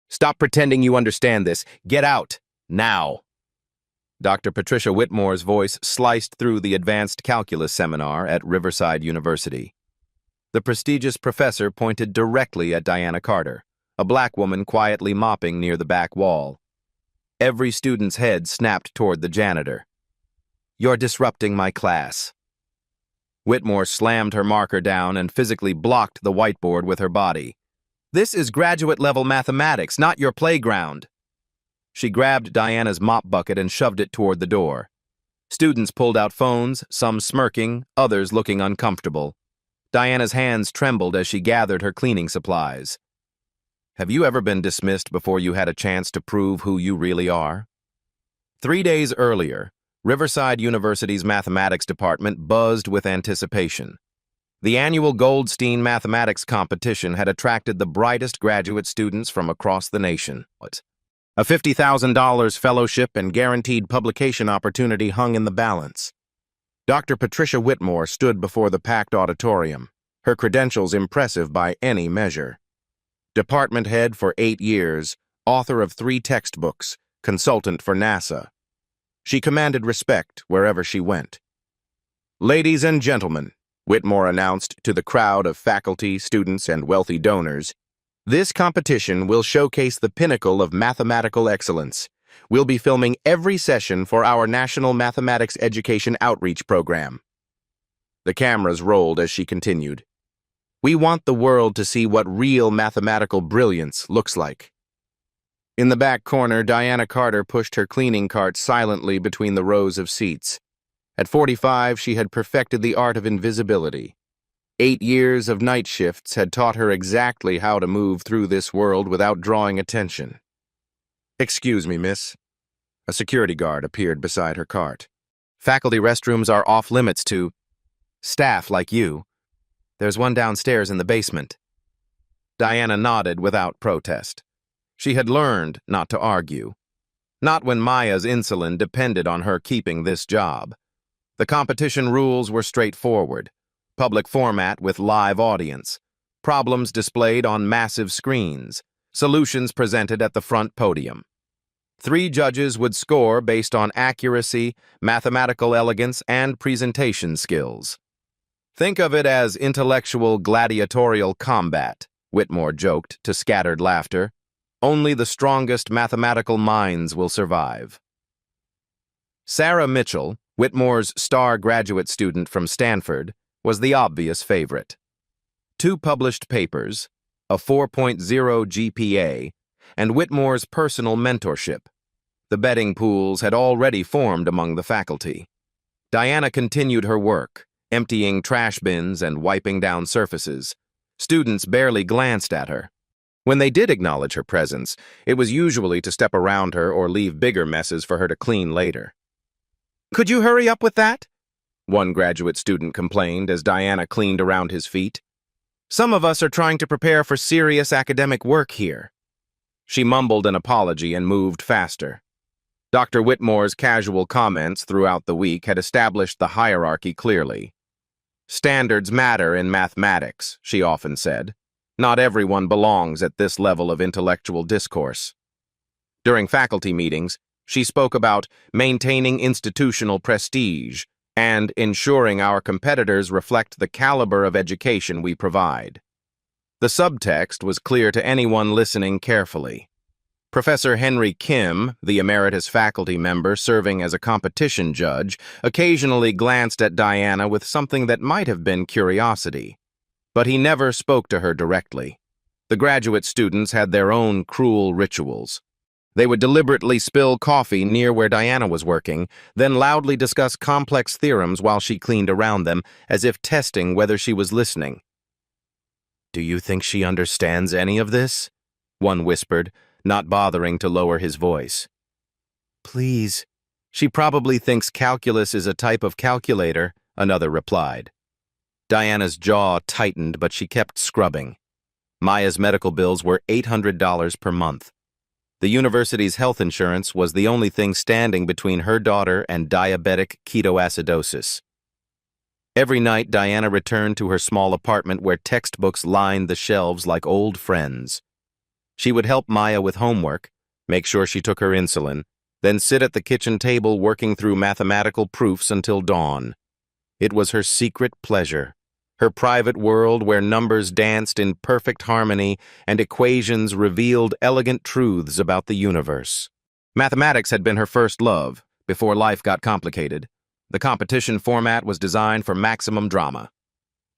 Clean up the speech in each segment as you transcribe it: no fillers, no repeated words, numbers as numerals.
Stop pretending you understand this. Get out. Now. Dr. Patricia Whitmore's voice sliced through the advanced calculus seminar at Riverside University. The prestigious professor pointed directly at Diana Carter, a black woman quietly mopping near the back wall. Every student's head snapped toward the janitor. "You're disrupting my class." Whitmore slammed her marker down and physically blocked the whiteboard with her body. "This is graduate-level mathematics, not your playground." She grabbed Diana's mop bucket and shoved it toward the door. Students pulled out phones, some smirking, others looking uncomfortable. Diana's hands trembled as she gathered her cleaning supplies. Have you ever been dismissed before you had a chance to prove who you really are? 3 days earlier, Riverside University's mathematics department buzzed with anticipation. The annual Goldstein Mathematics Competition had attracted the brightest graduate students from across the nation. A $50,000 fellowship and guaranteed publication opportunity hung in the balance. Dr. Patricia Whitmore stood before the packed auditorium, her credentials impressive by any measure. Department head for 8 years, author of 3 textbooks, consultant for NASA. She commanded respect wherever she went. "Ladies and gentlemen," Whitmore announced to the crowd of faculty, students, and wealthy donors, "this competition will showcase the pinnacle of mathematical excellence. We'll be filming every session for our National Mathematics Education Outreach Program." The cameras rolled as she continued. "We want the world to see what real mathematical brilliance looks like." In the back corner, Diana Carter pushed her cleaning cart silently between the rows of seats. At 45, she had perfected the art of invisibility. 8 years of night shifts had taught her exactly how to move through this world without drawing attention. "Excuse me, miss." A security guard appeared beside her cart. "Faculty restrooms are off-limits to staff like you. There's one downstairs in the basement." Diana nodded without protest. She had learned not to argue. Not when Maya's insulin depended on her keeping this job. The competition rules were straightforward. Public format with live audience. Problems displayed on massive screens. Solutions presented at the front podium. 3 judges would score based on accuracy, mathematical elegance, and presentation skills. "Think of it as intellectual gladiatorial combat," Whitmore joked to scattered laughter. "Only the strongest mathematical minds will survive." Sarah Mitchell, Whitmore's star graduate student from Stanford, was the obvious favorite. 2 published papers, a 4.0 GPA, and Whitmore's personal mentorship. The betting pools had already formed among the faculty. Diana continued her work, emptying trash bins and wiping down surfaces. Students barely glanced at her. When they did acknowledge her presence, it was usually to step around her or leave bigger messes for her to clean later. "Could you hurry up with that?" one graduate student complained as Diana cleaned around his feet. "Some of us are trying to prepare for serious academic work here." She mumbled an apology and moved faster. Dr. Whitmore's casual comments throughout the week had established the hierarchy clearly. "Standards matter in mathematics," she often said. "Not everyone belongs at this level of intellectual discourse." During faculty meetings, she spoke about maintaining institutional prestige and ensuring our competitors reflect the caliber of education we provide. The subtext was clear to anyone listening carefully. Professor Henry Kim, the emeritus faculty member serving as a competition judge, occasionally glanced at Diana with something that might have been curiosity. But he never spoke to her directly. The graduate students had their own cruel rituals. They would deliberately spill coffee near where Diana was working, then loudly discuss complex theorems while she cleaned around them, as if testing whether she was listening. "Do you think she understands any of this?" one whispered, not bothering to lower his voice. "Please. She probably thinks calculus is a type of calculator," another replied. Diana's jaw tightened, but she kept scrubbing. Maya's medical bills were $800 per month. The university's health insurance was the only thing standing between her daughter and diabetic ketoacidosis. Every night, Diana returned to her small apartment where textbooks lined the shelves like old friends. She would help Maya with homework, make sure she took her insulin, then sit at the kitchen table working through mathematical proofs until dawn. It was her secret pleasure, her private world where numbers danced in perfect harmony and equations revealed elegant truths about the universe. Mathematics had been her first love, before life got complicated. The competition format was designed for maximum drama.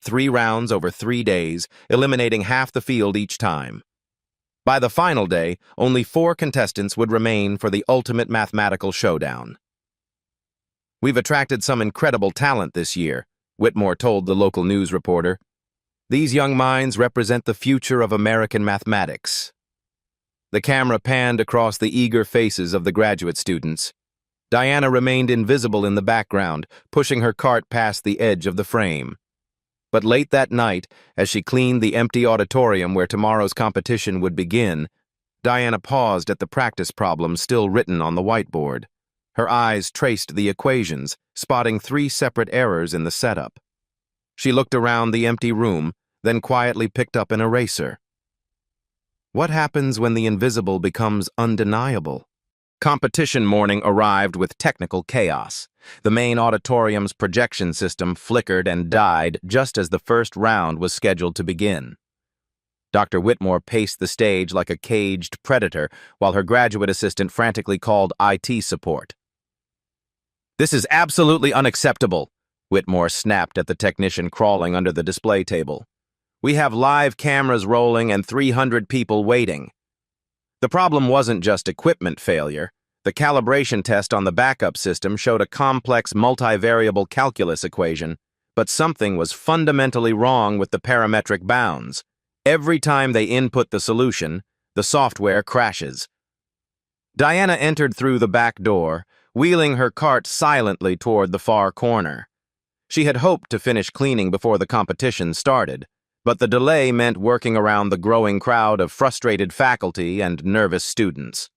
3 rounds over 3 days, eliminating half the field each time. By the final day, only 4 contestants would remain for the ultimate mathematical showdown. "We've attracted some incredible talent this year," Whitmore told the local news reporter. "These young minds represent the future of American mathematics." The camera panned across the eager faces of the graduate students. Diana remained invisible in the background, pushing her cart past the edge of the frame. But late that night, as she cleaned the empty auditorium where tomorrow's competition would begin, Diana paused at the practice problems still written on the whiteboard. Her eyes traced the equations, spotting 3 separate errors in the setup. She looked around the empty room, then quietly picked up an eraser. What happens when the invisible becomes undeniable? Competition morning arrived with technical chaos. The main auditorium's projection system flickered and died just as the first round was scheduled to begin. Dr. Whitmore paced the stage like a caged predator while her graduate assistant frantically called IT support. "This is absolutely unacceptable," Whitmore snapped at the technician crawling under the display table. "We have live cameras rolling and 300 people waiting." The problem wasn't just equipment failure. The calibration test on the backup system showed a complex multivariable calculus equation, but something was fundamentally wrong with the parametric bounds. Every time they input the solution, the software crashes. Diana entered through the back door, wheeling her cart silently toward the far corner. She had hoped to finish cleaning before the competition started, but the delay meant working around the growing crowd of frustrated faculty and nervous students.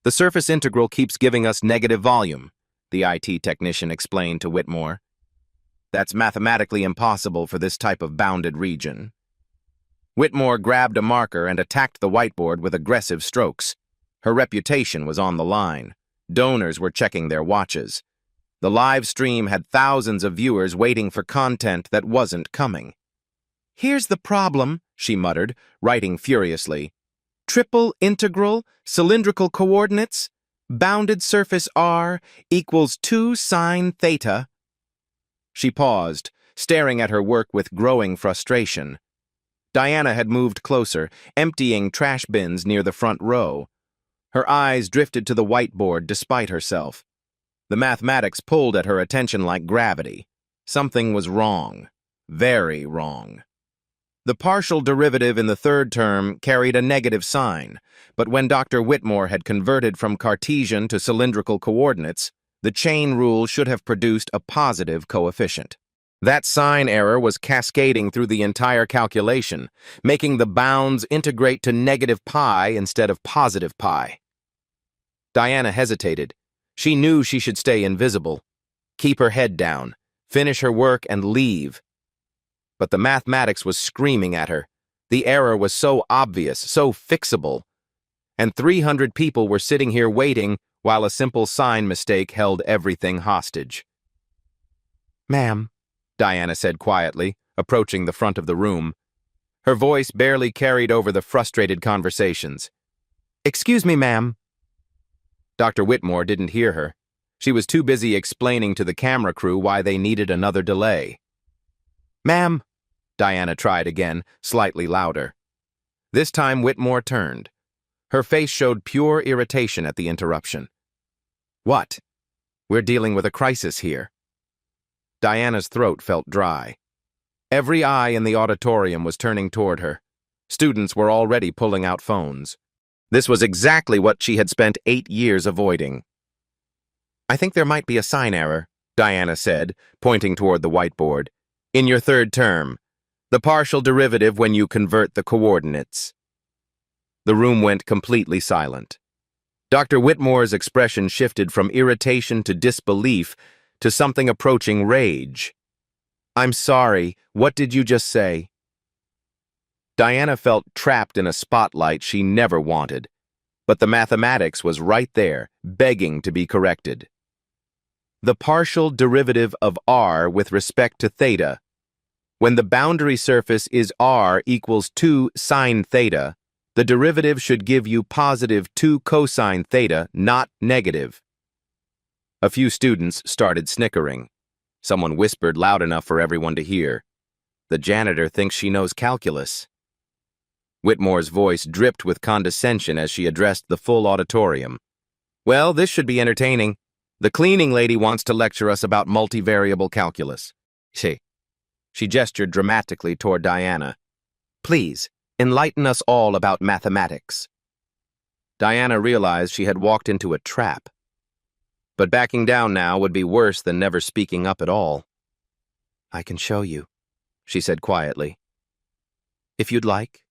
"The surface integral keeps giving us negative volume," the IT technician explained to Whitmore. "That's mathematically impossible for this type of bounded region." Whitmore grabbed a marker and attacked the whiteboard with aggressive strokes. Her reputation was on the line. Donors were checking their watches. The live stream had thousands of viewers waiting for content that wasn't coming. "Here's the problem," she muttered, writing furiously. "Triple integral, cylindrical coordinates, bounded surface R equals 2 sine theta." She paused, staring at her work with growing frustration. Diana had moved closer, emptying trash bins near the front row. Her eyes drifted to the whiteboard despite herself. The mathematics pulled at her attention like gravity. Something was wrong. Very wrong. The partial derivative in the third term carried a negative sign, but when Dr. Whitmore had converted from Cartesian to cylindrical coordinates, the chain rule should have produced a positive coefficient. That sign error was cascading through the entire calculation, making the bounds integrate to negative pi instead of positive pi. Diana hesitated. She knew she should stay invisible, keep her head down, finish her work, and leave. But the mathematics was screaming at her. The error was so obvious, so fixable. And 300 people were sitting here waiting while a simple sign mistake held everything hostage. "Ma'am," Diana said quietly, approaching the front of the room. Her voice barely carried over the frustrated conversations. "Excuse me, ma'am." Dr. Whitmore didn't hear her. She was too busy explaining to the camera crew why they needed another delay. "Ma'am," Diana tried again, slightly louder. This time Whitmore turned. Her face showed pure irritation at the interruption. "What? We're dealing with a crisis here." Diana's throat felt dry. Every eye in the auditorium was turning toward her. Students were already pulling out phones. This was exactly what she had spent 8 years avoiding. "I think there might be a sign error," Diana said, pointing toward the whiteboard. "In your third term. The partial derivative when you convert the coordinates." The room went completely silent. Dr. Whitmore's expression shifted from irritation to disbelief to something approaching rage. "I'm sorry, what did you just say?" Diana felt trapped in a spotlight she never wanted, but the mathematics was right there, begging to be corrected. The partial derivative of r with respect to theta. When the boundary surface is r equals 2 sine theta, the derivative should give you positive 2 cosine theta, not negative. A few students started snickering. Someone whispered loud enough for everyone to hear. The janitor thinks she knows calculus. Whitmore's voice dripped with condescension as she addressed the full auditorium. Well, this should be entertaining. The cleaning lady wants to lecture us about multivariable calculus. She gestured dramatically toward Diana. Please, enlighten us all about mathematics. Diana realized she had walked into a trap. But backing down now would be worse than never speaking up at all. I can show you, she said quietly. If you'd like.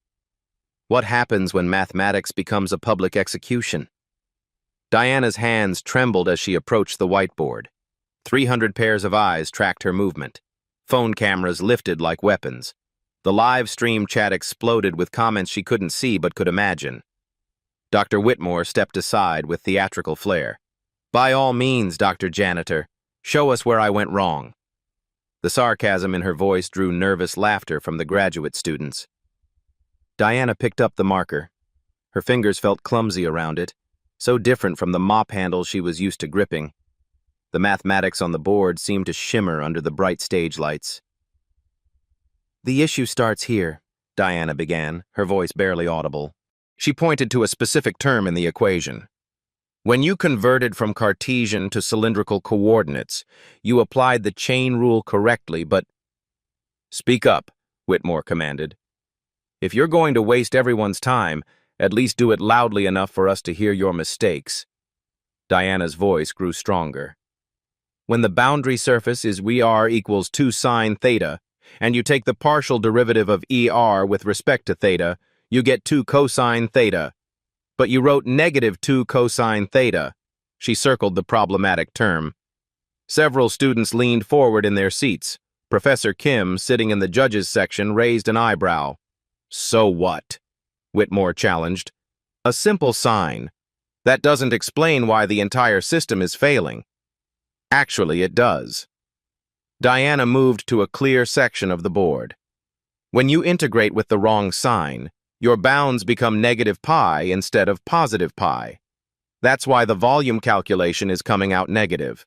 What happens when mathematics becomes a public execution? Diana's hands trembled as she approached the whiteboard. 300 pairs of eyes tracked her movement. Phone cameras lifted like weapons. The live stream chat exploded with comments she couldn't see but could imagine. Dr. Whitmore stepped aside with theatrical flair. By all means, Dr. Janitor, show us where I went wrong. The sarcasm in her voice drew nervous laughter from the graduate students. Diana picked up the marker. Her fingers felt clumsy around it, so different from the mop handle she was used to gripping. The mathematics on the board seemed to shimmer under the bright stage lights. The issue starts here, Diana began, her voice barely audible. She pointed to a specific term in the equation. When you converted from Cartesian to cylindrical coordinates, you applied the chain rule correctly, but... Speak up, Whitmore commanded. If you're going to waste everyone's time, at least do it loudly enough for us to hear your mistakes. Diana's voice grew stronger. When the boundary surface is r equals 2 sine theta, and you take the partial derivative of er with respect to theta, you get 2 cosine theta. But you wrote negative 2 cosine theta. She circled the problematic term. Several students leaned forward in their seats. Professor Kim, sitting in the judges section, raised an eyebrow. So what? Whitmore challenged. A simple sign. That doesn't explain why the entire system is failing. Actually, it does. Diana moved to a clear section of the board. When you integrate with the wrong sign, your bounds become negative pi instead of positive pi. That's why the volume calculation is coming out negative.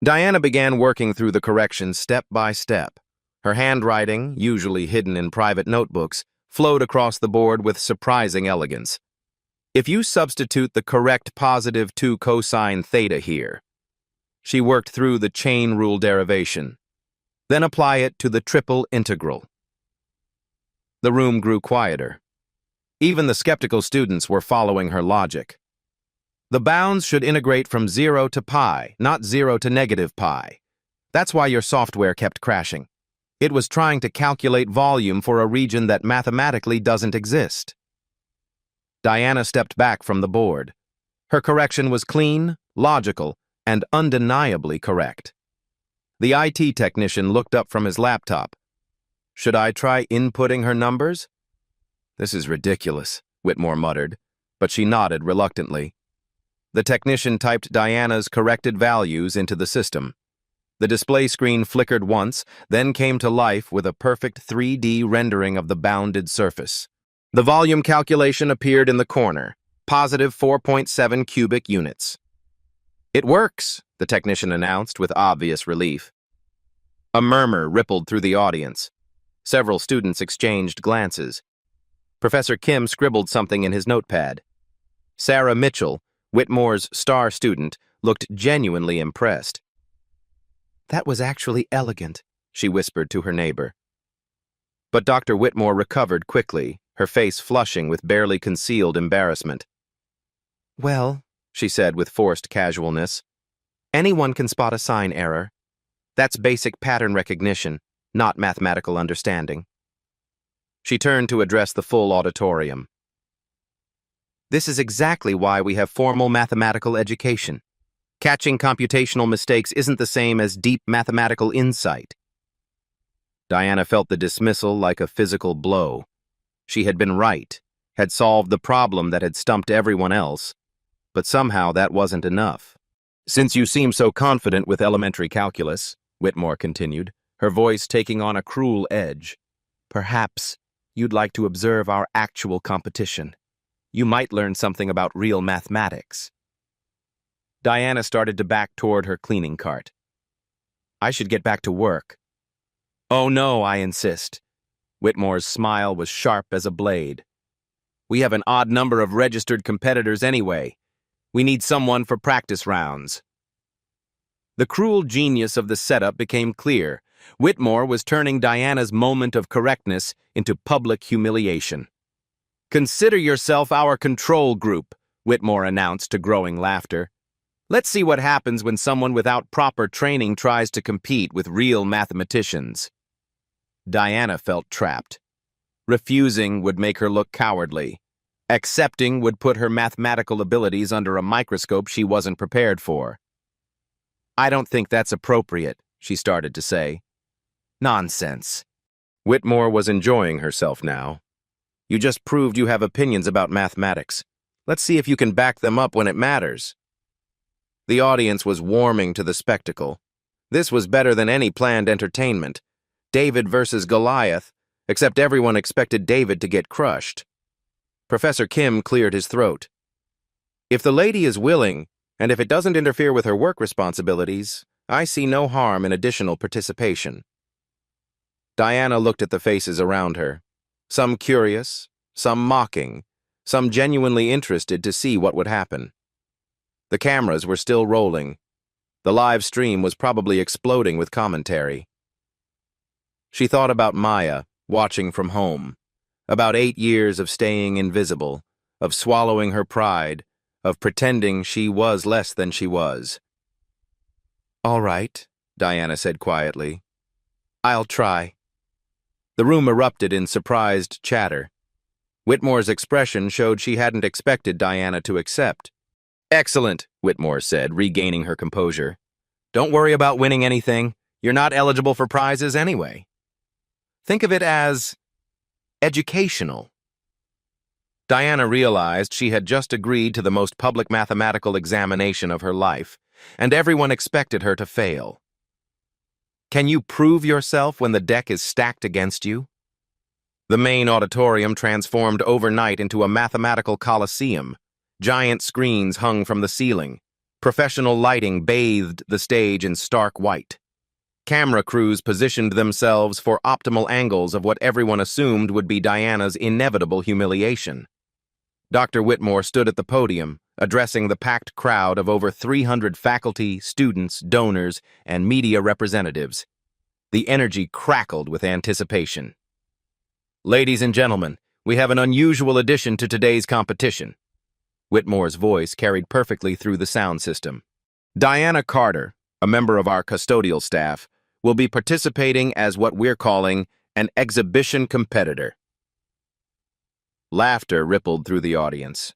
Diana began working through the corrections step by step. Her handwriting, usually hidden in private notebooks, flowed across the board with surprising elegance. If you substitute the correct positive 2 cosine theta here, she worked through the chain rule derivation. Then apply it to the triple integral. The room grew quieter. Even the skeptical students were following her logic. The bounds should integrate from 0 to pi, not 0 to negative pi. That's why your software kept crashing. It was trying to calculate volume for a region that mathematically doesn't exist. Diana stepped back from the board. Her correction was clean, logical, and undeniably correct. The IT technician looked up from his laptop. Should I try inputting her numbers? This is ridiculous, Whitmore muttered, but she nodded reluctantly. The technician typed Diana's corrected values into the system. The display screen flickered once, then came to life with a perfect 3D rendering of the bounded surface. The volume calculation appeared in the corner, positive 4.7 cubic units. It works, the technician announced with obvious relief. A murmur rippled through the audience. Several students exchanged glances. Professor Kim scribbled something in his notepad. Sarah Mitchell, Whitmore's star student, looked genuinely impressed. That was actually elegant, she whispered to her neighbor. But Dr. Whitmore recovered quickly, her face flushing with barely concealed embarrassment. Well, she said with forced casualness, anyone can spot a sign error. That's basic pattern recognition, not mathematical understanding. She turned to address the full auditorium. This is exactly why we have formal mathematical education. Catching computational mistakes isn't the same as deep mathematical insight. Diana felt the dismissal like a physical blow. She had been right, had solved the problem that had stumped everyone else, but somehow that wasn't enough. "Since you seem so confident with elementary calculus," Whitmore continued, her voice taking on a cruel edge, "perhaps you'd like to observe our actual competition. You might learn something about real mathematics." Diana started to back toward her cleaning cart. "I should get back to work." "Oh no, I insist." Whitmore's smile was sharp as a blade. "We have an odd number of registered competitors anyway. We need someone for practice rounds." The cruel genius of the setup became clear. Whitmore was turning Diana's moment of correctness into public humiliation. "Consider yourself our control group," Whitmore announced to growing laughter. "Let's see what happens when someone without proper training tries to compete with real mathematicians." Diana felt trapped. Refusing would make her look cowardly. Accepting would put her mathematical abilities under a microscope she wasn't prepared for. "I don't think that's appropriate," she started to say. "Nonsense." Whitmore was enjoying herself now. "You just proved you have opinions about mathematics. Let's see if you can back them up when it matters." The audience was warming to the spectacle. This was better than any planned entertainment. David versus Goliath, except everyone expected David to get crushed. Professor Kim cleared his throat. "If the lady is willing, and if it doesn't interfere with her work responsibilities, I see no harm in additional participation." Diana looked at the faces around her, some curious, some mocking, some genuinely interested to see what would happen. The cameras were still rolling. The live stream was probably exploding with commentary. She thought about Maya, watching from home, about 8 years of staying invisible, of swallowing her pride, of pretending she was less than she was. "All right," Diana said quietly. "I'll try." The room erupted in surprised chatter. Whitmore's expression showed she hadn't expected Diana to accept. "Excellent," Whitmore said, regaining her composure. "Don't worry about winning anything. You're not eligible for prizes anyway. Think of it as educational." Diana realized she had just agreed to the most public mathematical examination of her life, and everyone expected her to fail. Can you prove yourself when the deck is stacked against you? The main auditorium transformed overnight into a mathematical coliseum. Giant screens hung from the ceiling. Professional lighting bathed the stage in stark white. Camera crews positioned themselves for optimal angles of what everyone assumed would be Diana's inevitable humiliation. Dr. Whitmore stood at the podium, addressing the packed crowd of over 300 faculty, students, donors, and media representatives. The energy crackled with anticipation. "Ladies and gentlemen, we have an unusual addition to today's competition." Whitmore's voice carried perfectly through the sound system. "Diana Carter, a member of our custodial staff, will be participating as what we're calling an exhibition competitor." Laughter rippled through the audience.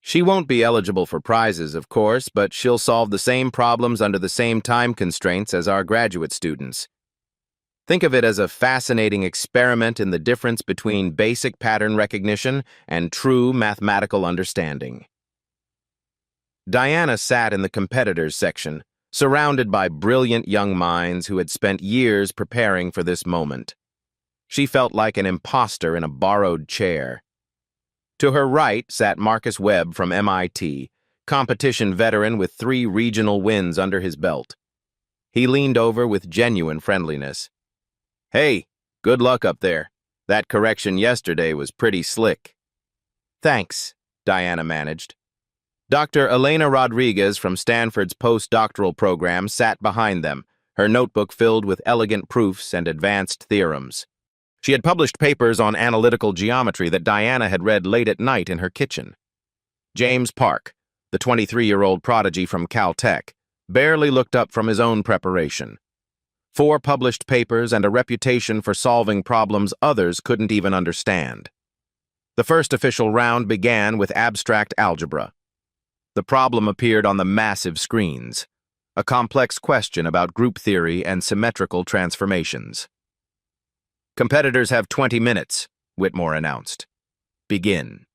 "She won't be eligible for prizes, of course, but she'll solve the same problems under the same time constraints as our graduate students. Think of it as a fascinating experiment in the difference between basic pattern recognition and true mathematical understanding." Diana sat in the competitors section, surrounded by brilliant young minds who had spent years preparing for this moment. She felt like an imposter in a borrowed chair. To her right sat Marcus Webb from MIT, competition veteran with 3 regional wins under his belt. He leaned over with genuine friendliness. "Hey, good luck up there. That correction yesterday was pretty slick." "Thanks," Diana managed. Dr. Elena Rodriguez from Stanford's postdoctoral program sat behind them, her notebook filled with elegant proofs and advanced theorems. She had published papers on analytical geometry that Diana had read late at night in her kitchen. James Park, the 23-year-old prodigy from Caltech, barely looked up from his own preparation. 4 published papers and a reputation for solving problems others couldn't even understand. The first official round began with abstract algebra. The problem appeared on the massive screens, a complex question about group theory and symmetrical transformations. "Competitors have 20 minutes, Whitmore announced. Begin.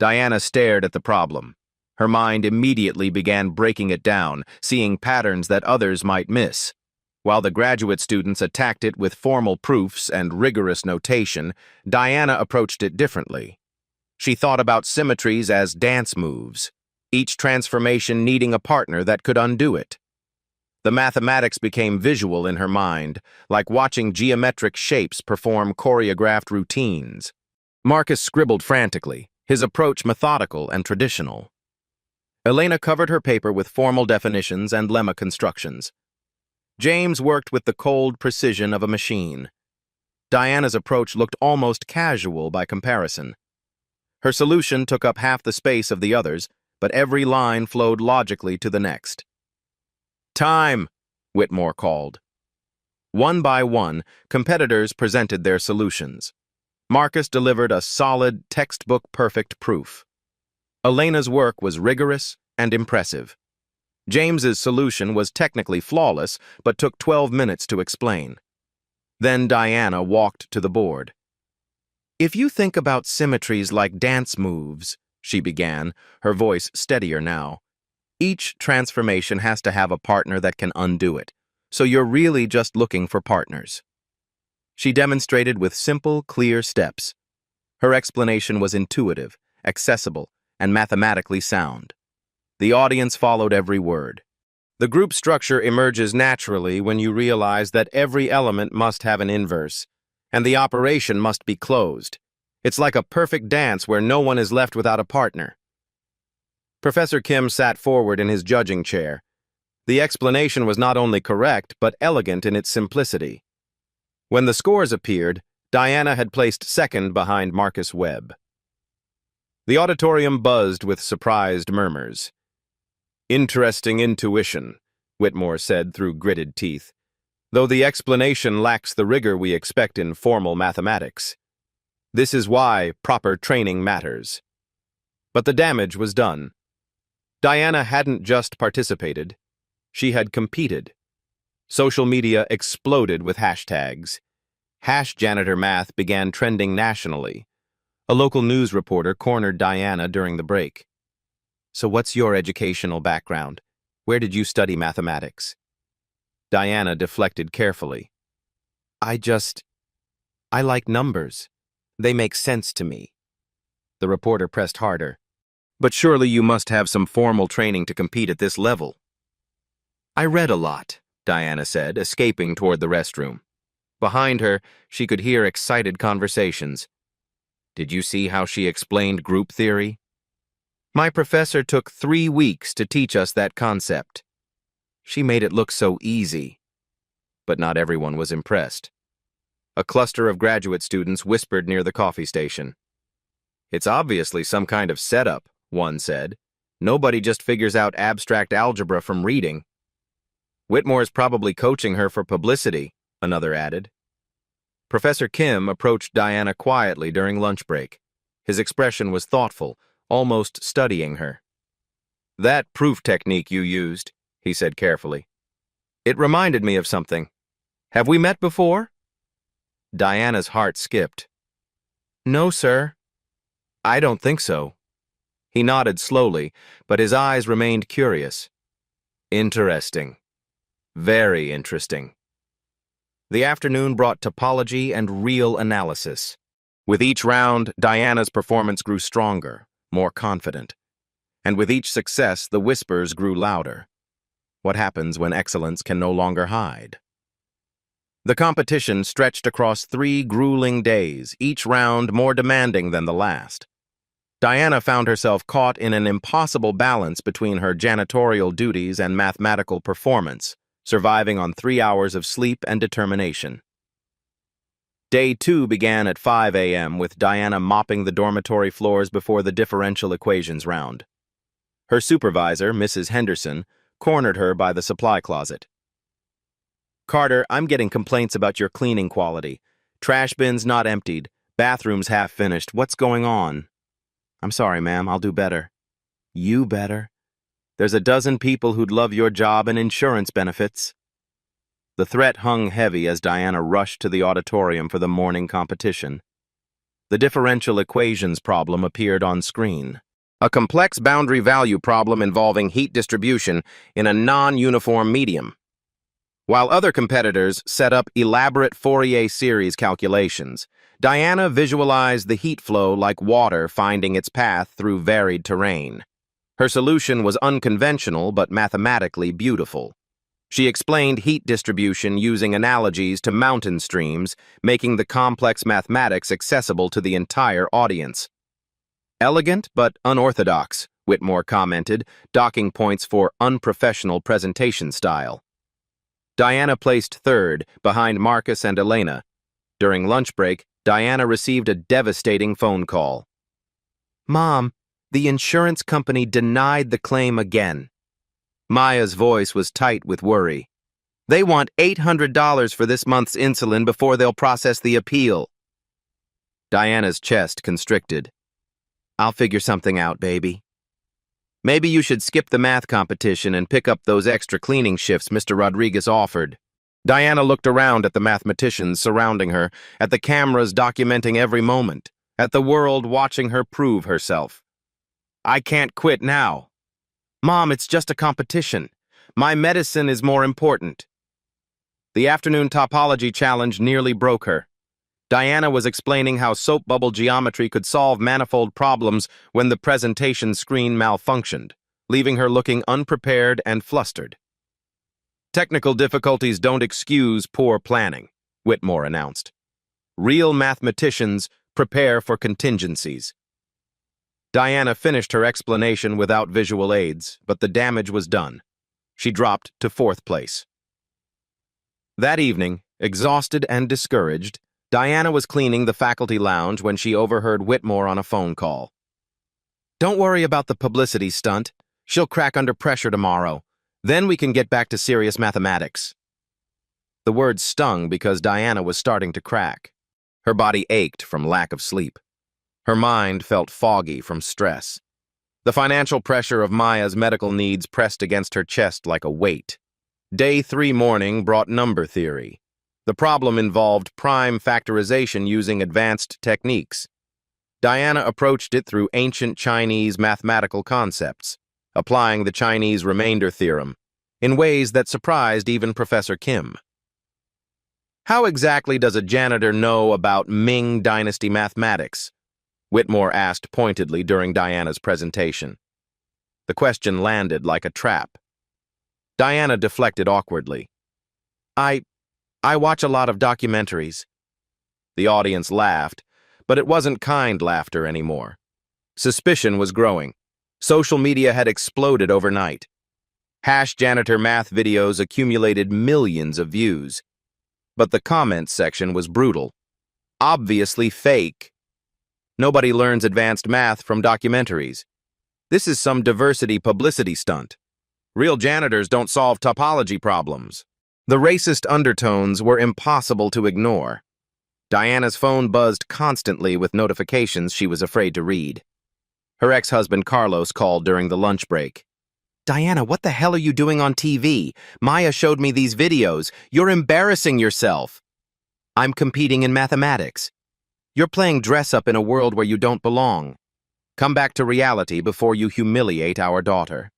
Diana stared at the problem. Her mind immediately began breaking it down, seeing patterns that others might miss. While the graduate students attacked it with formal proofs and rigorous notation, Diana approached it differently. She thought about symmetries as dance moves, each transformation needing a partner that could undo it. The mathematics became visual in her mind, like watching geometric shapes perform choreographed routines. Marcus scribbled frantically, his approach methodical and traditional. Elena covered her paper with formal definitions and lemma constructions. James worked with the cold precision of a machine. Diana's approach looked almost casual by comparison. Her solution took up half the space of the others, but every line flowed logically to the next. "Time!" Whitmore called. One by one, competitors presented their solutions. Marcus delivered a solid, textbook-perfect proof. Elena's work was rigorous and impressive. James's solution was technically flawless, but took 12 minutes to explain. Then Diana walked to the board. "If you think about symmetries like dance moves," she began, her voice steadier now, "each transformation has to have a partner that can undo it, so you're really just looking for partners." She demonstrated with simple, clear steps. Her explanation was intuitive, accessible, and mathematically sound. The audience followed every word. The group structure emerges naturally when you realize that every element must have an inverse, and the operation must be closed. It's like a perfect dance where no one is left without a partner. Professor Kim sat forward in his judging chair. The explanation was not only correct, but elegant in its simplicity. When the scores appeared, Diana had placed second behind Marcus Webb. The auditorium buzzed with surprised murmurs. "Interesting intuition," Whitmore said through gritted teeth, "though the explanation lacks the rigor we expect in formal mathematics. This is why proper training matters." But the damage was done. Diana hadn't just participated. She had competed. Social media exploded with hashtags. #JanitorMath began trending nationally. A local news reporter cornered Diana during the break. "So what's your educational background? Where did you study mathematics?" Diana deflected carefully. I like numbers. They make sense to me." The reporter pressed harder. "But surely you must have some formal training to compete at this level." "I read a lot," Diana said, escaping toward the restroom. Behind her, she could hear excited conversations. "Did you see how she explained group theory? My professor took 3 weeks to teach us that concept. She made it look so easy." But not everyone was impressed. A cluster of graduate students whispered near the coffee station. "It's obviously some kind of setup," one said. "Nobody just figures out abstract algebra from reading." "Whitmore's probably coaching her for publicity," another added. Professor Kim approached Diana quietly during lunch break. His expression was thoughtful, almost studying her. "That proof technique you used," he said carefully. "It reminded me of something. Have we met before?" Diana's heart skipped. "No, sir." "I don't think so." He nodded slowly, but his eyes remained curious. "Interesting. Very interesting." The afternoon brought topology and real analysis. With each round, Diana's performance grew stronger, more confident. And with each success, the whispers grew louder. What happens when excellence can no longer hide? The competition stretched across 3 grueling days, each round more demanding than the last. Diana found herself caught in an impossible balance between her janitorial duties and mathematical performance, surviving on 3 hours of sleep and determination. Day 2 began at 5 a.m. with Diana mopping the dormitory floors before the differential equations round. Her supervisor, Mrs. Henderson, cornered her by the supply closet. "Carter, I'm getting complaints about your cleaning quality. Trash bins not emptied, bathrooms half finished. What's going on?" "I'm sorry, ma'am. I'll do better." "You better? There's a dozen people who'd love your job and insurance benefits." The threat hung heavy as Diana rushed to the auditorium for the morning competition. The differential equations problem appeared on screen. A complex boundary value problem involving heat distribution in a non-uniform medium. While other competitors set up elaborate Fourier series calculations, Diana visualized the heat flow like water finding its path through varied terrain. Her solution was unconventional but mathematically beautiful. She explained heat distribution using analogies to mountain streams, making the complex mathematics accessible to the entire audience. Elegant but unorthodox, Whitmore commented, docking points for unprofessional presentation style. Diana placed third, behind Marcus and Elena. During lunch break, Diana received a devastating phone call. "Mom, the insurance company denied the claim again." Maya's voice was tight with worry. "They want $800 for this month's insulin before they'll process the appeal." Diana's chest constricted. "I'll figure something out, baby. Maybe you should skip the math competition and pick up those extra cleaning shifts Mr. Rodriguez offered." Diana looked around at the mathematicians surrounding her, at the cameras documenting every moment, at the world watching her prove herself. "I can't quit now. Mom, it's just a competition. My medicine is more important." The afternoon topology challenge nearly broke her. Diana was explaining how soap bubble geometry could solve manifold problems when the presentation screen malfunctioned, leaving her looking unprepared and flustered. "Technical difficulties don't excuse poor planning," Whitmore announced. "Real mathematicians prepare for contingencies." Diana finished her explanation without visual aids, but the damage was done. She dropped to fourth place. That evening, exhausted and discouraged, Diana was cleaning the faculty lounge when she overheard Whitmore on a phone call. "Don't worry about the publicity stunt. She'll crack under pressure tomorrow. Then we can get back to serious mathematics." The words stung because Diana was starting to crack. Her body ached from lack of sleep. Her mind felt foggy from stress. The financial pressure of Maya's medical needs pressed against her chest like a weight. Day 3 morning brought number theory. The problem involved prime factorization using advanced techniques. Diana approached it through ancient Chinese mathematical concepts, applying the Chinese remainder theorem in ways that surprised even Professor Kim. "How exactly does a janitor know about Ming Dynasty mathematics?" Whitmore asked pointedly during Diana's presentation. The question landed like a trap. Diana deflected awkwardly. I watch a lot of documentaries." The audience laughed, but it wasn't kind laughter anymore. Suspicion was growing. Social media had exploded overnight. #Janitor math videos accumulated millions of views. But the comments section was brutal. "Obviously fake. Nobody learns advanced math from documentaries. This is some diversity publicity stunt. Real janitors don't solve topology problems." The racist undertones were impossible to ignore. Diana's phone buzzed constantly with notifications she was afraid to read. Her ex-husband Carlos called during the lunch break. "Diana, what the hell are you doing on TV? Maya showed me these videos. You're embarrassing yourself." "I'm competing in mathematics." "You're playing dress-up in a world where you don't belong. Come back to reality before you humiliate our daughter."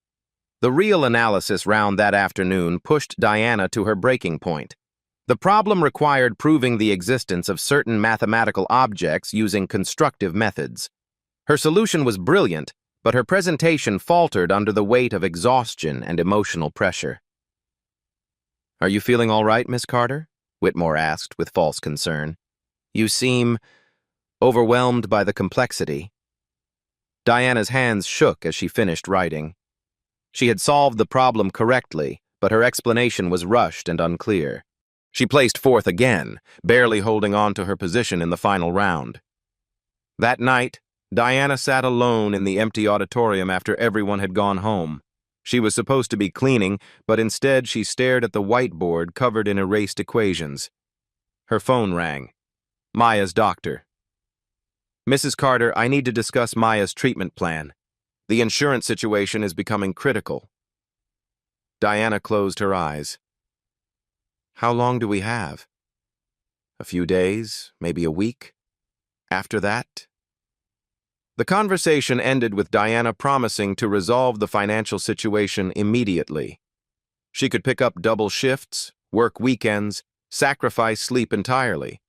The real analysis round that afternoon pushed Diana to her breaking point. The problem required proving the existence of certain mathematical objects using constructive methods. Her solution was brilliant, but her presentation faltered under the weight of exhaustion and emotional pressure. "Are you feeling all right, Miss Carter?" Whitmore asked with false concern. "You seem overwhelmed by the complexity." Diana's hands shook as she finished writing. She had solved the problem correctly, but her explanation was rushed and unclear. She placed fourth again, barely holding on to her position in the final round. That night, Diana sat alone in the empty auditorium after everyone had gone home. She was supposed to be cleaning, but instead she stared at the whiteboard covered in erased equations. Her phone rang. Maya's doctor. "Mrs. Carter, I need to discuss Maya's treatment plan. The insurance situation is becoming critical." Diana closed her eyes. "How long do we have?" "A few days, maybe a week." After that? The conversation ended with Diana promising to resolve the financial situation immediately. She could pick up double shifts, work weekends, sacrifice sleep entirely.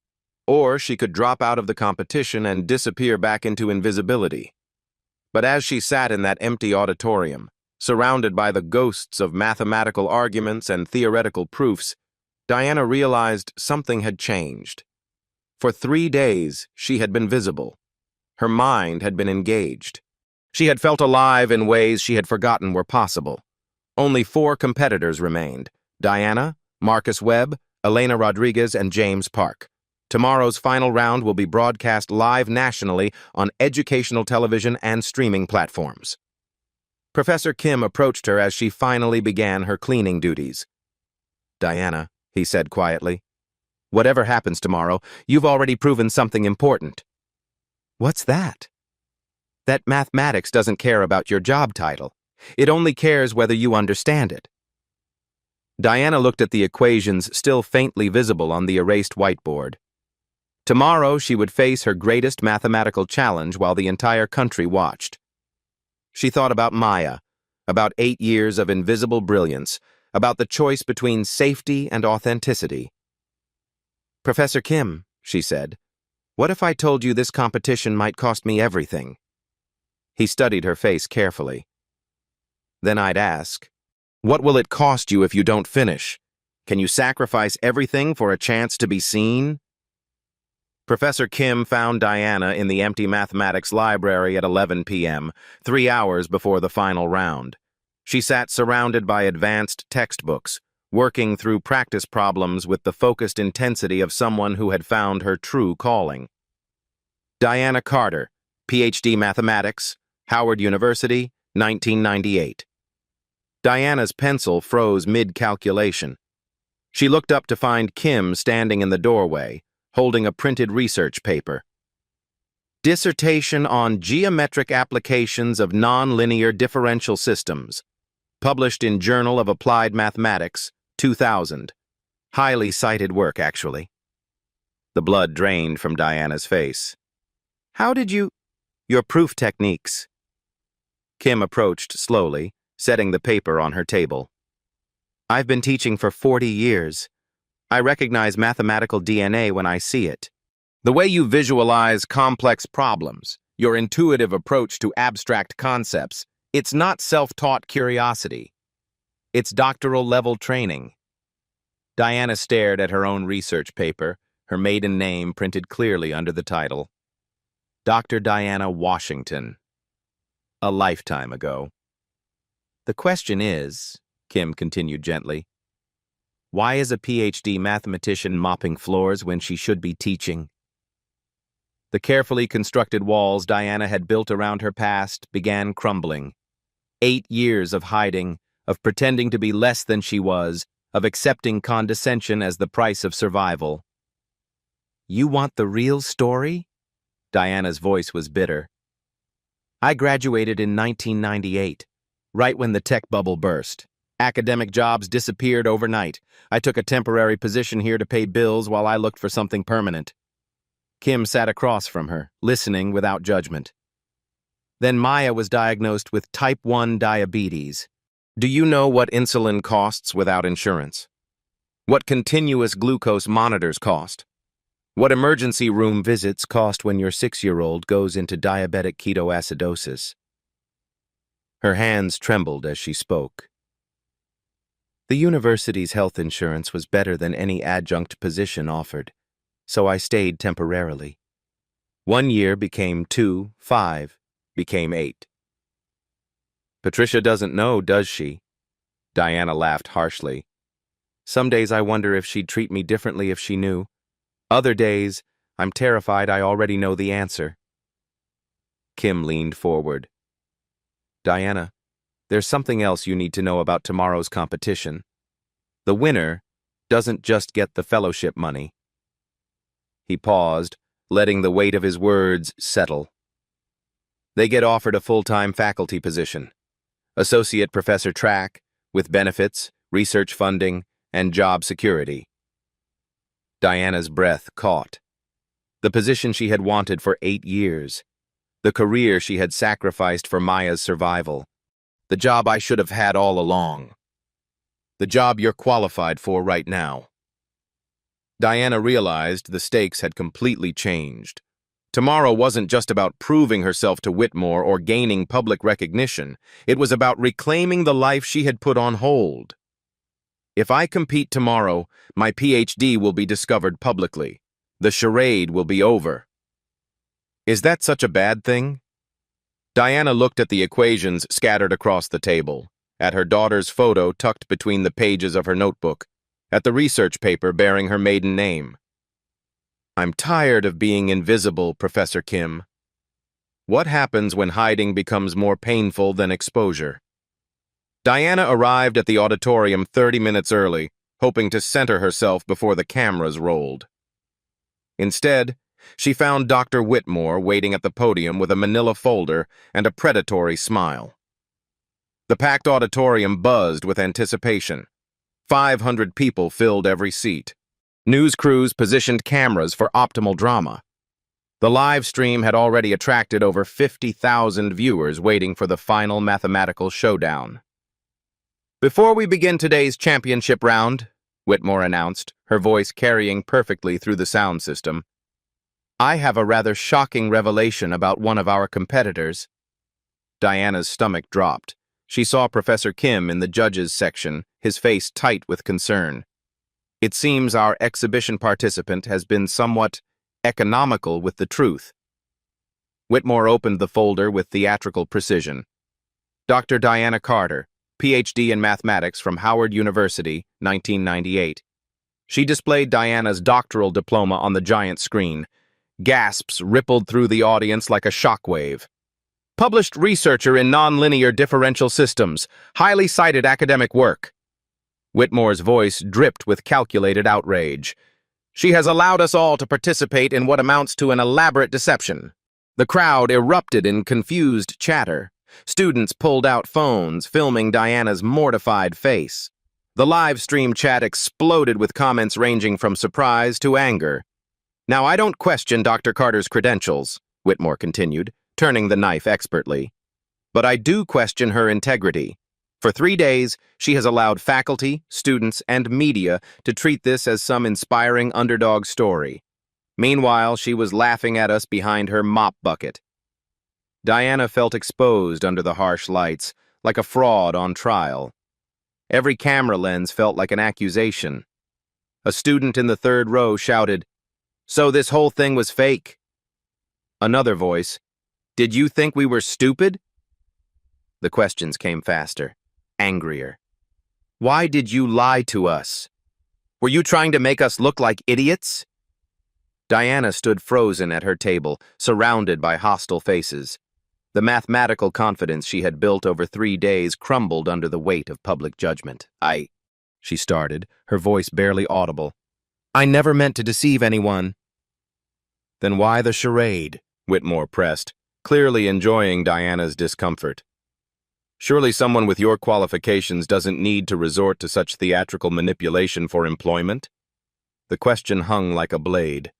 Or she could drop out of the competition and disappear back into invisibility. But as she sat in that empty auditorium, surrounded by the ghosts of mathematical arguments and theoretical proofs, Diana realized something had changed. For 3 days, she had been visible. Her mind had been engaged. She had felt alive in ways she had forgotten were possible. Only 4 competitors remained: Diana, Marcus Webb, Elena Rodriguez, and James Park. Tomorrow's final round will be broadcast live nationally on educational television and streaming platforms. Professor Kim approached her as she finally began her cleaning duties. "Diana," he said quietly, "whatever happens tomorrow, you've already proven something important." "What's that?" "That mathematics doesn't care about your job title. It only cares whether you understand it." Diana looked at the equations still faintly visible on the erased whiteboard. Tomorrow she would face her greatest mathematical challenge while the entire country watched. She thought about Maya, about 8 years of invisible brilliance, about the choice between safety and authenticity. "Professor Kim," she said, "what if I told you this competition might cost me everything?" He studied her face carefully. "Then I'd ask, what will it cost you if you don't finish? Can you sacrifice everything for a chance to be seen?" Professor Kim found Diana in the empty mathematics library at 11 p.m., 3 hours before the final round. She sat surrounded by advanced textbooks, working through practice problems with the focused intensity of someone who had found her true calling. Diana Carter, Ph.D. Mathematics, Howard University, 1998. Diana's pencil froze mid-calculation. She looked up to find Kim standing in the doorway, holding a printed research paper. Dissertation on Geometric Applications of Nonlinear Differential Systems, published in Journal of Applied Mathematics, 2000. Highly cited work, actually. The blood drained from Diana's face. "How did you—" "Your proof techniques." Kim approached slowly, setting the paper on her table. "I've been teaching for 40 years. I recognize mathematical DNA when I see it. The way you visualize complex problems, your intuitive approach to abstract concepts, it's not self-taught curiosity. It's doctoral-level training." Diana stared at her own research paper, her maiden name printed clearly under the title. Dr. Diana Washington. A lifetime ago. "The question is," Kim continued gently, "why is a Ph.D. mathematician mopping floors when she should be teaching?" The carefully constructed walls Diana had built around her past began crumbling. 8 years of hiding, of pretending to be less than she was, of accepting condescension as the price of survival. "You want the real story?" Diana's voice was bitter. "I graduated in 1998, right when the tech bubble burst. Academic jobs disappeared overnight. I took a temporary position here to pay bills while I looked for something permanent." Kim sat across from her, listening without judgment. "Then Maya was diagnosed with type 1 diabetes. Do you know what insulin costs without insurance? What continuous glucose monitors cost? What emergency room visits cost when your 6-year-old goes into diabetic ketoacidosis?" Her hands trembled as she spoke. "The university's health insurance was better than any adjunct position offered, so I stayed temporarily. 1 year became 2, 5, became 8. Patricia doesn't know, does she?" Diana laughed harshly. "Some days I wonder if she'd treat me differently if she knew. Other days, I'm terrified I already know the answer." Kim leaned forward. "Diana, there's something else you need to know about tomorrow's competition. The winner doesn't just get the fellowship money." He paused, letting the weight of his words settle. "They get offered a full-time faculty position. Associate Professor Track, with benefits, research funding, and job security." Diana's breath caught. The position she had wanted for 8 years. The career she had sacrificed for Maya's survival. The job I should have had all along. The job you're qualified for right now. Diana realized the stakes had completely changed. Tomorrow wasn't just about proving herself to Whitmore or gaining public recognition. It was about reclaiming the life she had put on hold. If I compete tomorrow, my PhD will be discovered publicly. The charade will be over. Is that such a bad thing? Diana looked at the equations scattered across the table, at her daughter's photo tucked between the pages of her notebook, at the research paper bearing her maiden name. I'm tired of being invisible, Professor Kim. What happens when hiding becomes more painful than exposure? Diana arrived at the auditorium 30 minutes early, hoping to center herself before the cameras rolled. Instead, she found Dr. Whitmore waiting at the podium with a manila folder and a predatory smile. The packed auditorium buzzed with anticipation. 500 people filled every seat. News crews positioned cameras for optimal drama. The live stream had already attracted over 50,000 viewers waiting for the final mathematical showdown. Before we begin today's championship round, Whitmore announced, her voice carrying perfectly through the sound system, I have a rather shocking revelation about one of our competitors. Diana's stomach dropped. She saw Professor Kim in the judges section, his face tight with concern. It seems our exhibition participant has been somewhat economical with the truth. Whitmore opened the folder with theatrical precision. Dr. Diana Carter, PhD in mathematics from Howard University, 1998. She displayed Diana's doctoral diploma on the giant screen. Gasps rippled through the audience like a shockwave. Published researcher in nonlinear differential systems, highly cited academic work. Whitmore's voice dripped with calculated outrage. She has allowed us all to participate in what amounts to an elaborate deception. The crowd erupted in confused chatter. Students pulled out phones, filming Diana's mortified face. The live stream chat exploded with comments ranging from surprise to anger. Now, I don't question Dr. Carter's credentials, Whitmore continued, turning the knife expertly. But I do question her integrity. For 3 days, she has allowed faculty, students, and media to treat this as some inspiring underdog story. Meanwhile, she was laughing at us behind her mop bucket. Diana felt exposed under the harsh lights, like a fraud on trial. Every camera lens felt like an accusation. A student in the third row shouted, "So this whole thing was fake." Another voice, "Did you think we were stupid?" The questions came faster, angrier. "Why did you lie to us? Were you trying to make us look like idiots?" Diana stood frozen at her table, surrounded by hostile faces. The mathematical confidence she had built over 3 days crumbled under the weight of public judgment. She started, her voice barely audible. "I never meant to deceive anyone." "Then why the charade?" Whitmore pressed, clearly enjoying Diana's discomfort. "Surely someone with your qualifications doesn't need to resort to such theatrical manipulation for employment?" The question hung like a blade.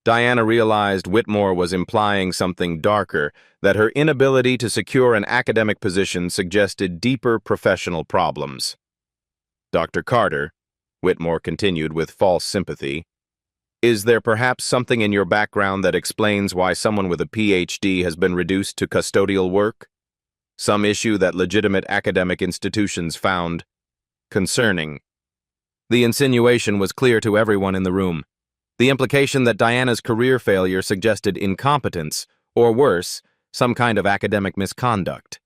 Diana realized Whitmore was implying something darker, that her inability to secure an academic position suggested deeper professional problems. "Dr. Carter," Whitmore continued with false sympathy, "is there perhaps something in your background that explains why someone with a PhD has been reduced to custodial work? Some issue that legitimate academic institutions found concerning?" The insinuation was clear to everyone in the room. The implication that Diana's career failure suggested incompetence, or worse, some kind of academic misconduct.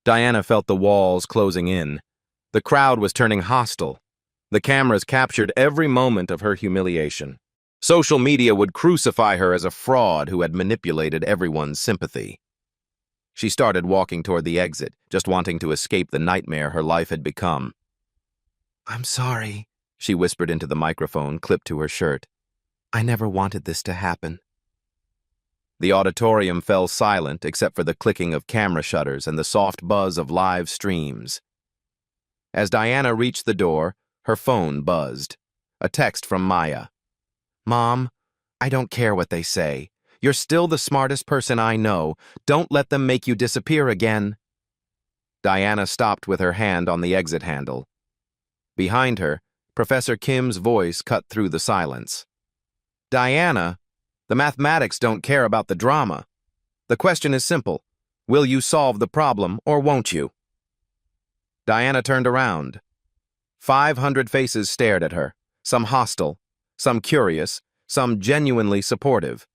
Diana felt the walls closing in. The crowd was turning hostile. The cameras captured every moment of her humiliation. Social media would crucify her as a fraud who had manipulated everyone's sympathy. She started walking toward the exit, just wanting to escape the nightmare her life had become. "I'm sorry," she whispered into the microphone clipped to her shirt. "I never wanted this to happen." The auditorium fell silent except for the clicking of camera shutters and the soft buzz of live streams. As Diana reached the door, her phone buzzed. A text from Maya. "Mom, I don't care what they say. You're still the smartest person I know. Don't let them make you disappear again. Diana stopped with her hand on the exit handle. Behind her, Professor Kim's voice cut through the silence. Diana, the mathematics don't care about the drama. The question is simple. Will you solve the problem or won't you? Diana turned around. 500 faces stared at her, some hostile, some curious, some genuinely supportive.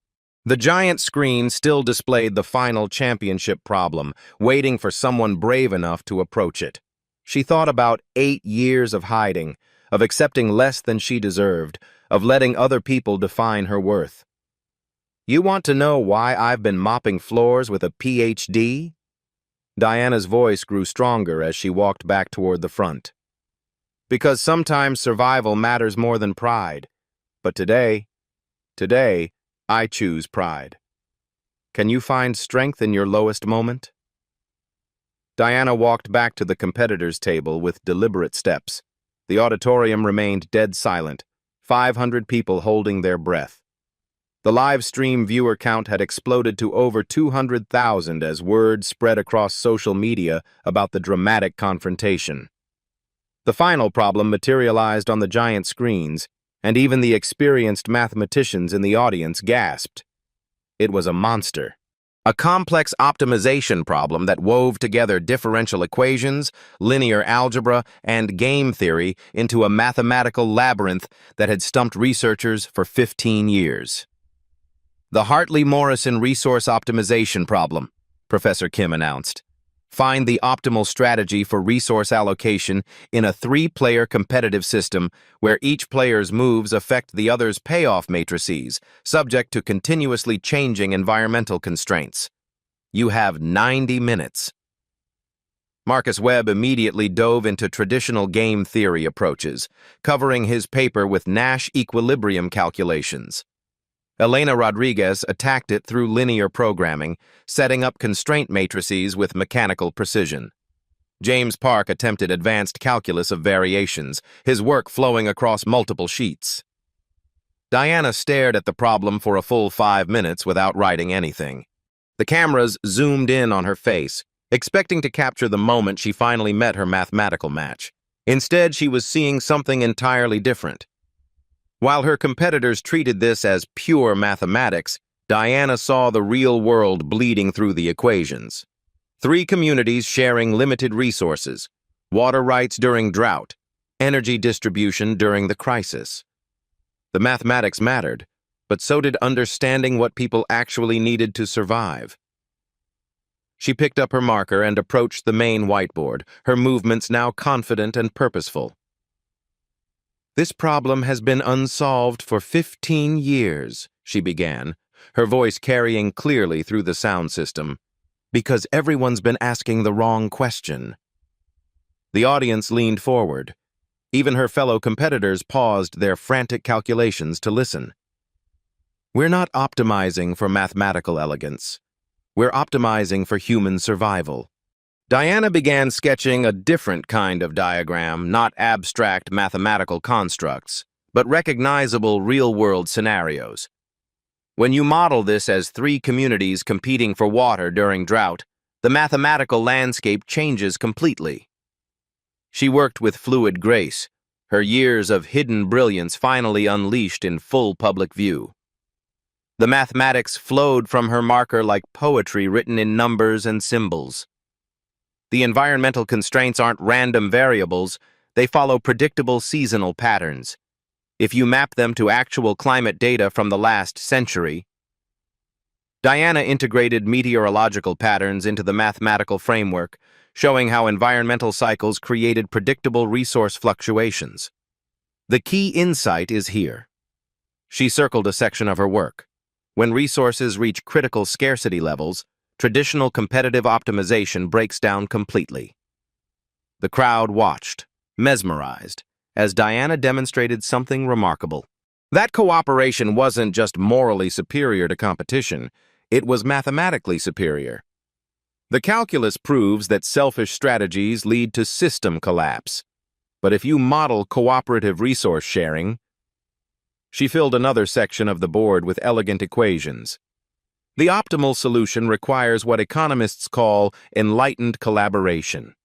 The giant screen still displayed the final championship problem, waiting for someone brave enough to approach it. She thought about 8 years of hiding, of accepting less than she deserved, of letting other people define her worth. You want to know why I've been mopping floors with a PhD? Diana's voice grew stronger as she walked back toward the front. Because sometimes survival matters more than pride. But today, I choose pride. Can you find strength in your lowest moment? Diana walked back to the competitors' table with deliberate steps. The auditorium remained dead silent, 500 people holding their breath. The live stream viewer count had exploded to over 200,000 as word spread across social media about the dramatic confrontation. The final problem materialized on the giant screens, and even the experienced mathematicians in the audience gasped. It was a monster. A complex optimization problem that wove together differential equations, linear algebra, and game theory into a mathematical labyrinth that had stumped researchers for 15 years. The Hartley-Morrison resource optimization problem, Professor Kim announced. Find the optimal strategy for resource allocation in a 3-player competitive system where each player's moves affect the other's payoff matrices, subject to continuously changing environmental constraints. You have 90 minutes. Marcus Webb immediately dove into traditional game theory approaches, covering his paper with Nash equilibrium calculations. Elena Rodriguez attacked it through linear programming, setting up constraint matrices with mechanical precision. James Park attempted advanced calculus of variations, his work flowing across multiple sheets. Diana stared at the problem for a full 5 minutes without writing anything. The cameras zoomed in on her face, expecting to capture the moment she finally met her mathematical match. Instead, she was seeing something entirely different. While her competitors treated this as pure mathematics, Diana saw the real world bleeding through the equations. 3 communities sharing limited resources, water rights during drought, energy distribution during the crisis. The mathematics mattered, but so did understanding what people actually needed to survive. She picked up her marker and approached the main whiteboard, her movements now confident and purposeful. This problem has been unsolved for 15 years, she began, her voice carrying clearly through the sound system, because everyone's been asking the wrong question. The audience leaned forward. Even her fellow competitors paused their frantic calculations to listen. We're not optimizing for mathematical elegance. We're optimizing for human survival. Diana began sketching a different kind of diagram, not abstract mathematical constructs, but recognizable real-world scenarios. When you model this as 3 communities competing for water during drought, the mathematical landscape changes completely. She worked with fluid grace, her years of hidden brilliance finally unleashed in full public view. The mathematics flowed from her marker like poetry written in numbers and symbols. The environmental constraints aren't random variables, they follow predictable seasonal patterns. If you map them to actual climate data from the last century, Diana integrated meteorological patterns into the mathematical framework, showing how environmental cycles created predictable resource fluctuations. The key insight is here. She circled a section of her work. When resources reach critical scarcity levels, traditional competitive optimization breaks down completely. The crowd watched, mesmerized, as Diana demonstrated something remarkable. That cooperation wasn't just morally superior to competition, it was mathematically superior. The calculus proves that selfish strategies lead to system collapse. But if you model cooperative resource sharing, She filled another section of the board with elegant equations. The optimal solution requires what economists call enlightened collaboration.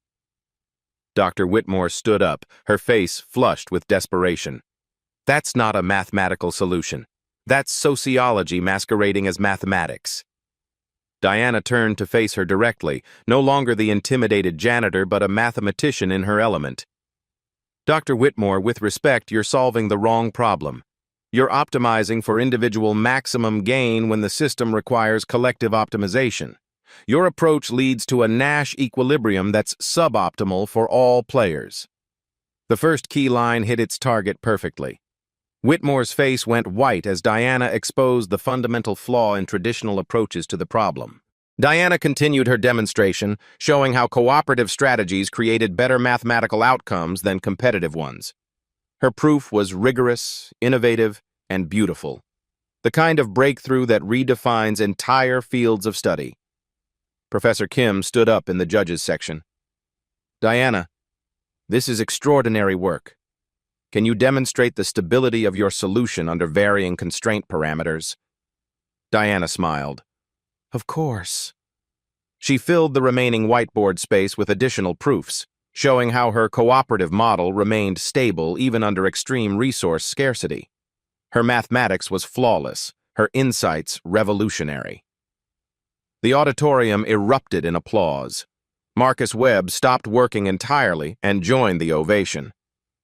Dr. Whitmore stood up, her face flushed with desperation. That's not a mathematical solution. That's sociology masquerading as mathematics. Diana turned to face her directly, no longer the intimidated janitor but a mathematician in her element. Dr. Whitmore, with respect, you're solving the wrong problem. You're optimizing for individual maximum gain when the system requires collective optimization. Your approach leads to a Nash equilibrium that's suboptimal for all players. The first key line hit its target perfectly. Whitmore's face went white as Diana exposed the fundamental flaw in traditional approaches to the problem. Diana continued her demonstration, showing how cooperative strategies created better mathematical outcomes than competitive ones. Her proof was rigorous, innovative, and beautiful. The kind of breakthrough that redefines entire fields of study. Professor Kim stood up in the judges section. Diana, this is extraordinary work. Can you demonstrate the stability of your solution under varying constraint parameters? Diana smiled. Of course. She filled the remaining whiteboard space with additional proofs, showing how her cooperative model remained stable even under extreme resource scarcity. Her mathematics was flawless, her insights revolutionary. The auditorium erupted in applause. Marcus Webb stopped working entirely and joined the ovation.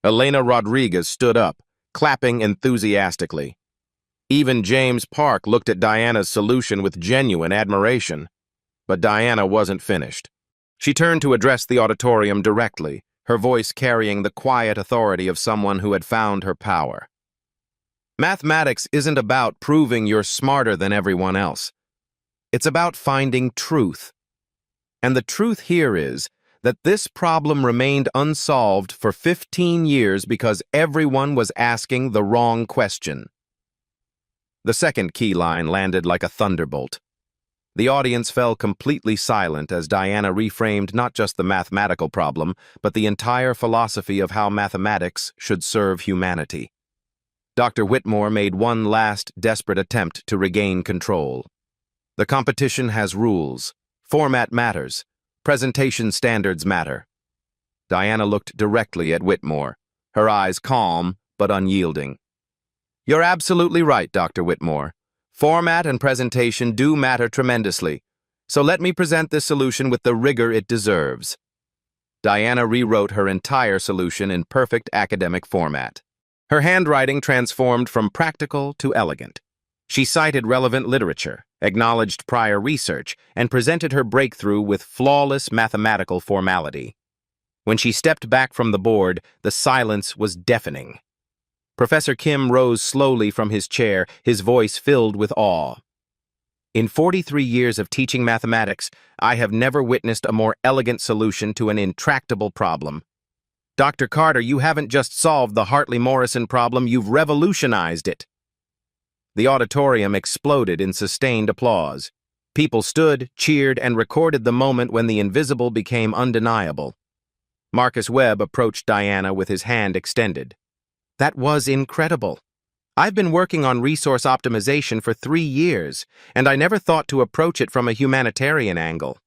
Elena Rodriguez stood up, clapping enthusiastically. Even James Park looked at Diana's solution with genuine admiration. But Diana wasn't finished. She turned to address the auditorium directly, her voice carrying the quiet authority of someone who had found her power. Mathematics isn't about proving you're smarter than everyone else. It's about finding truth. And the truth here is that this problem remained unsolved for 15 years because everyone was asking the wrong question. The second key line landed like a thunderbolt. The audience fell completely silent as Diana reframed not just the mathematical problem, but the entire philosophy of how mathematics should serve humanity. Dr. Whitmore made one last desperate attempt to regain control. The competition has rules. Format matters. Presentation standards matter. Diana looked directly at Whitmore, her eyes calm but unyielding. You're absolutely right, Dr. Whitmore. Format and presentation do matter tremendously, so let me present this solution with the rigor it deserves. Diana rewrote her entire solution in perfect academic format. Her handwriting transformed from practical to elegant. She cited relevant literature, acknowledged prior research, and presented her breakthrough with flawless mathematical formality. When she stepped back from the board, the silence was deafening. Professor Kim rose slowly from his chair, his voice filled with awe. In 43 years of teaching mathematics, I have never witnessed a more elegant solution to an intractable problem. Dr. Carter, you haven't just solved the Hartley-Morrison problem, you've revolutionized it. The auditorium exploded in sustained applause. People stood, cheered, and recorded the moment when the invisible became undeniable. Marcus Webb approached Diana with his hand extended. That was incredible. I've been working on resource optimization for 3 years, and I never thought to approach it from a humanitarian angle.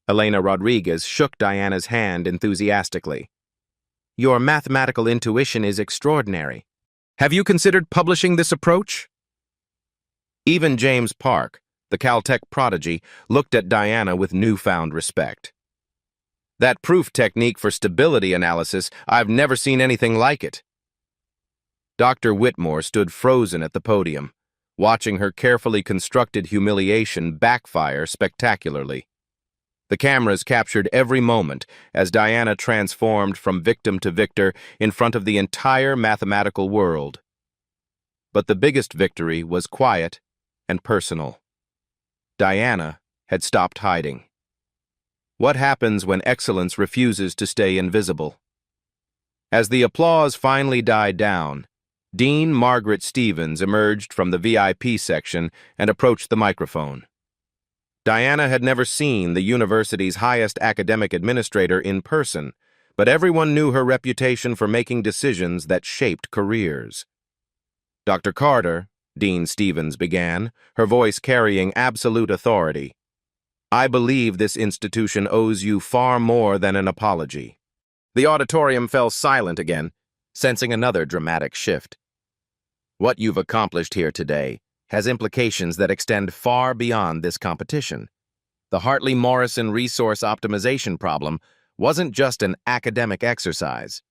Elena Rodriguez shook Diana's hand enthusiastically. Your mathematical intuition is extraordinary. Have you considered publishing this approach? Even James Park, the Caltech prodigy, looked at Diana with newfound respect. That proof technique for stability analysis, I've never seen anything like it. Dr. Whitmore stood frozen at the podium, watching her carefully constructed humiliation backfire spectacularly. The cameras captured every moment as Diana transformed from victim to victor in front of the entire mathematical world. But the biggest victory was quiet and personal. Diana had stopped hiding. What happens when excellence refuses to stay invisible? As the applause finally died down, Dean Margaret Stevens emerged from the VIP section and approached the microphone. Diana had never seen the university's highest academic administrator in person, but everyone knew her reputation for making decisions that shaped careers. Dr. Carter, Dean Stevens began, her voice carrying absolute authority. I believe this institution owes you far more than an apology. The auditorium fell silent again, sensing another dramatic shift. What you've accomplished here today has implications that extend far beyond this competition. The Hartley-Morrison resource optimization problem wasn't just an academic exercise.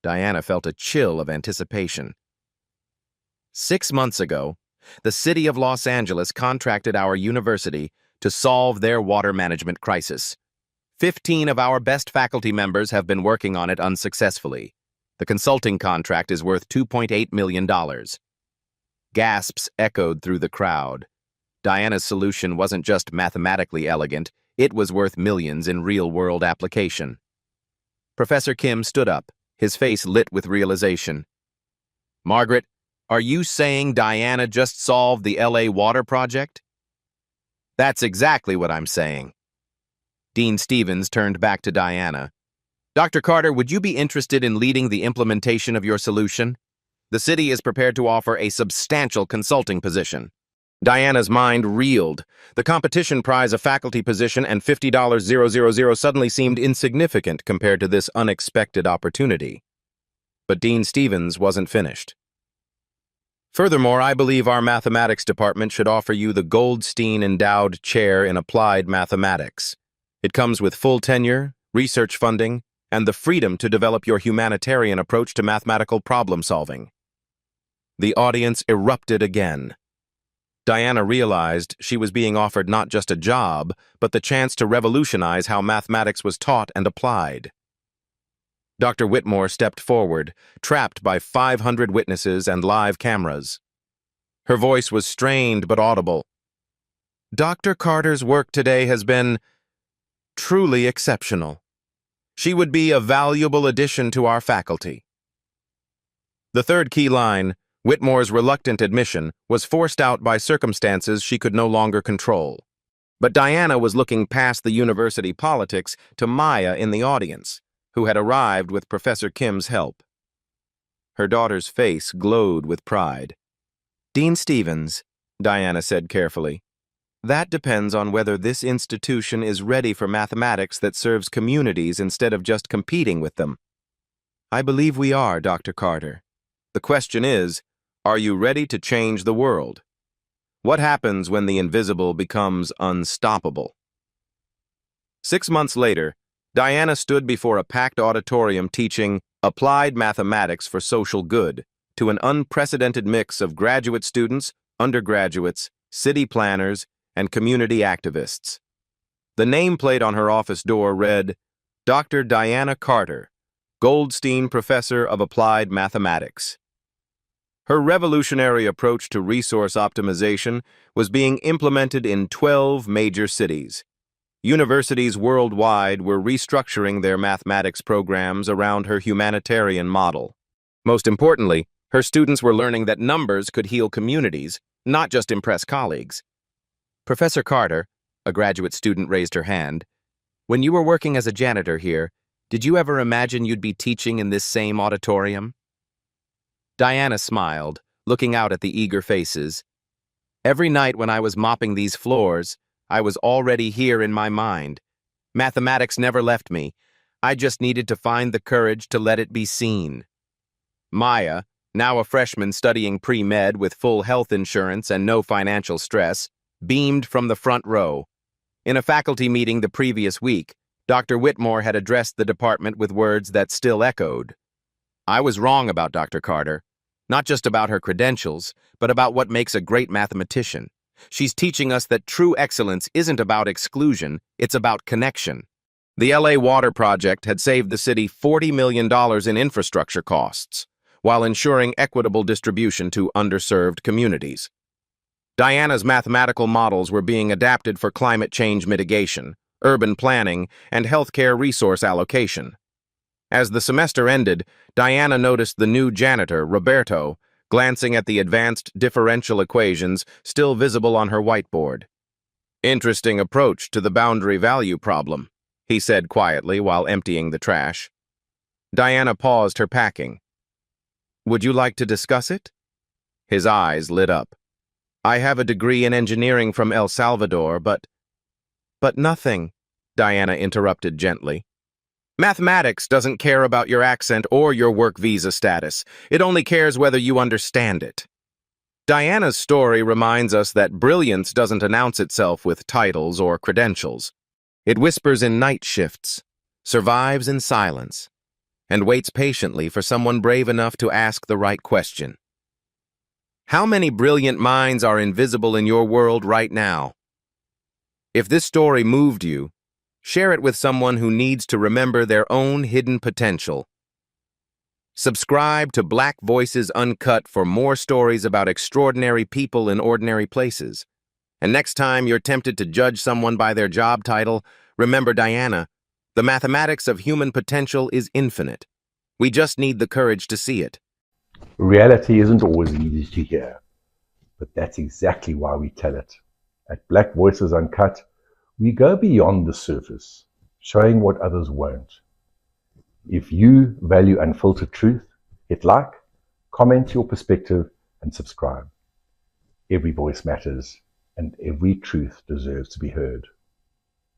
Diana felt a chill of anticipation. 6 months ago, the city of Los Angeles contracted our university to solve their water management crisis. 15 of our best faculty members have been working on it unsuccessfully. The consulting contract is worth $2.8 million. Gasps echoed through the crowd. Diana's solution wasn't just mathematically elegant, it was worth millions in real-world application. Professor Kim stood up, his face lit with realization. Margaret, are you saying Diana just solved the LA water project? That's exactly what I'm saying. Dean Stevens turned back to Diana. Dr. Carter, would you be interested in leading the implementation of your solution? The city is prepared to offer a substantial consulting position. Diana's mind reeled. The competition prize, a faculty position, and $50,000 suddenly seemed insignificant compared to this unexpected opportunity. But Dean Stevens wasn't finished. Furthermore, I believe our mathematics department should offer you the Goldstein Endowed Chair in Applied Mathematics. It comes with full tenure, research funding, and the freedom to develop your humanitarian approach to mathematical problem-solving. The audience erupted again. Diana realized she was being offered not just a job, but the chance to revolutionize how mathematics was taught and applied. Dr. Whitmore stepped forward, trapped by 500 witnesses and live cameras. Her voice was strained but audible. Dr. Carter's work today has been truly exceptional. She would be a valuable addition to our faculty. The third key line, Whitmore's reluctant admission, was forced out by circumstances she could no longer control. But Diana was looking past the university politics to Maya in the audience, who had arrived with Professor Kim's help. Her daughter's face glowed with pride. Dean Stevens, Diana said carefully, that depends on whether this institution is ready for mathematics that serves communities instead of just competing with them. I believe we are, Dr. Carter. The question is, are you ready to change the world? What happens when the invisible becomes unstoppable? 6 months later, Diana stood before a packed auditorium teaching Applied Mathematics for Social Good to an unprecedented mix of graduate students, undergraduates, city planners, and community activists. The nameplate on her office door read, Dr. Diana Carter, Goldstein Professor of Applied Mathematics. Her revolutionary approach to resource optimization was being implemented in 12 major cities. Universities worldwide were restructuring their mathematics programs around her humanitarian model. Most importantly, her students were learning that numbers could heal communities, not just impress colleagues. Professor Carter, a graduate student raised her hand, when you were working as a janitor here, did you ever imagine you'd be teaching in this same auditorium? Diana smiled, looking out at the eager faces. Every night when I was mopping these floors, I was already here in my mind. Mathematics never left me. I just needed to find the courage to let it be seen. Maya, now a freshman studying pre-med with full health insurance and no financial stress, beamed from the front row. In a faculty meeting the previous week, Dr. Whitmore had addressed the department with words that still echoed. I was wrong about Dr. Carter, not just about her credentials, but about what makes a great mathematician. She's teaching us that true excellence isn't about exclusion, it's about connection. The LA Water Project had saved the city $40 million in infrastructure costs, while ensuring equitable distribution to underserved communities. Diana's mathematical models were being adapted for climate change mitigation, urban planning, and healthcare resource allocation. As the semester ended, Diana noticed the new janitor, Roberto, glancing at the advanced differential equations still visible on her whiteboard. Interesting approach to the boundary value problem, he said quietly while emptying the trash. Diana paused her packing. Would you like to discuss it? His eyes lit up. I have a degree in engineering from El Salvador, but nothing, Diana interrupted gently. Mathematics doesn't care about your accent or your work visa status. It only cares whether you understand it. Diana's story reminds us that brilliance doesn't announce itself with titles or credentials. It whispers in night shifts, survives in silence, and waits patiently for someone brave enough to ask the right question. How many brilliant minds are invisible in your world right now? If this story moved you, share it with someone who needs to remember their own hidden potential. Subscribe to Black Voices Uncut for more stories about extraordinary people in ordinary places. And next time you're tempted to judge someone by their job title, remember Diana, the mathematics of human potential is infinite. We just need the courage to see it. Reality isn't always easy to hear, but that's exactly why we tell it. At Black Voices Uncut, we go beyond the surface, showing what others won't. If you value unfiltered truth, hit like, comment your perspective, and subscribe. Every voice matters, and every truth deserves to be heard.